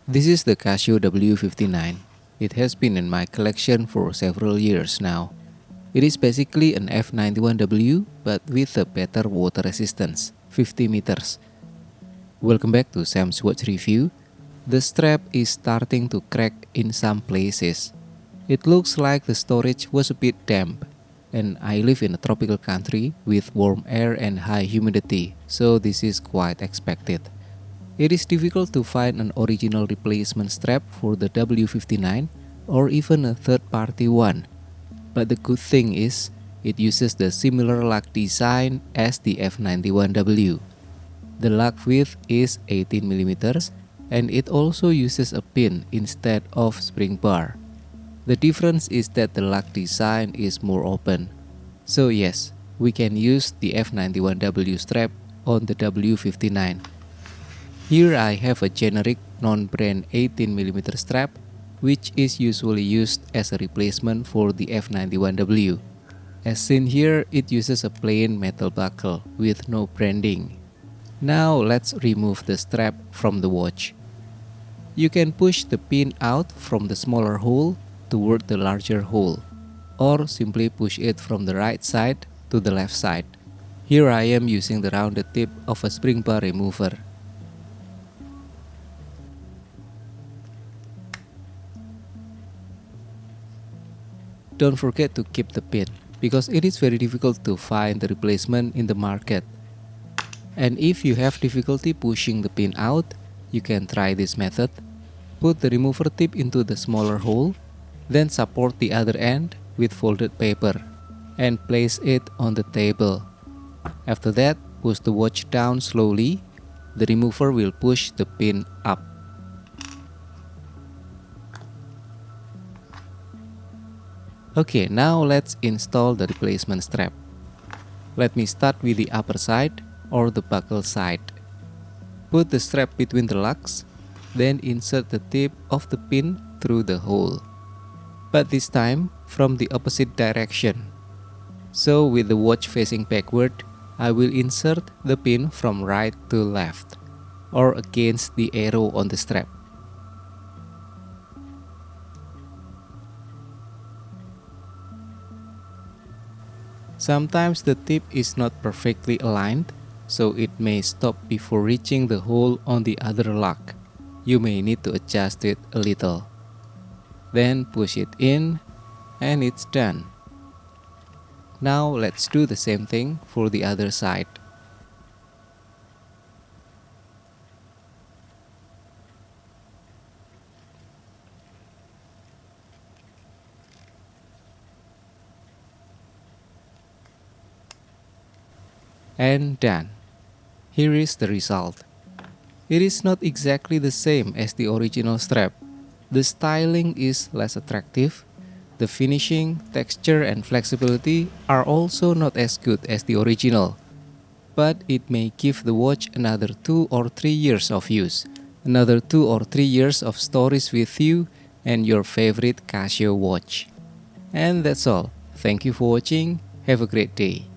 This is the Casio W59. It has been in my collection for several years now. It is basically an F91W but with a better water resistance, 50 meters. Welcome back to Sam's Watch Review. The strap is starting to crack in some places. It looks like the storage was a bit damp, and I live in a tropical country with warm air and high humidity, so this is quite expected. It is difficult to find an original replacement strap for the W59 or even a third-party one. But the good thing is, it uses the similar lock design as the F91W. The lock width is 18mm and it also uses a pin instead of spring bar. The difference is that the lock design is more open. So yes, we can use the F91W strap on the W59. Here I have a generic non-brand 18mm strap, which is usually used as a replacement for the F91W. As seen here, it uses a plain metal buckle with no branding. Now let's remove the strap from the watch. You can push the pin out from the smaller hole toward the larger hole, or simply push it from the right side to the left side. Here I am using the rounded tip of a spring bar remover. Don't forget to keep the pin, because it is very difficult to find the replacement in the market. And if you have difficulty pushing the pin out, you can try this method. Put the remover tip into the smaller hole, then support the other end with folded paper, and place it on the table. After that, push the watch down slowly. The remover will push the pin up. Okay, now let's install the replacement strap. Let me start with the upper side or the buckle side. Put the strap between the locks, then insert the tip of the pin through the hole. But this time from the opposite direction. So with the watch facing backward, I will insert the pin from right to left, or against the arrow on the strap. Sometimes the tip is not perfectly aligned, so it may stop before reaching the hole on the other lock. You may need to adjust it a little. Then push it in, and it's done. Now let's do the same thing for the other side. And done. Here is the result. It is not exactly the same as the original strap. The styling is less attractive. The finishing, texture and flexibility are also not as good as the original. But it may give the watch another 2 or 3 years of use. Another 2 or 3 years of stories with you and your favorite Casio watch. And that's all. Thank you for watching. Have a great day.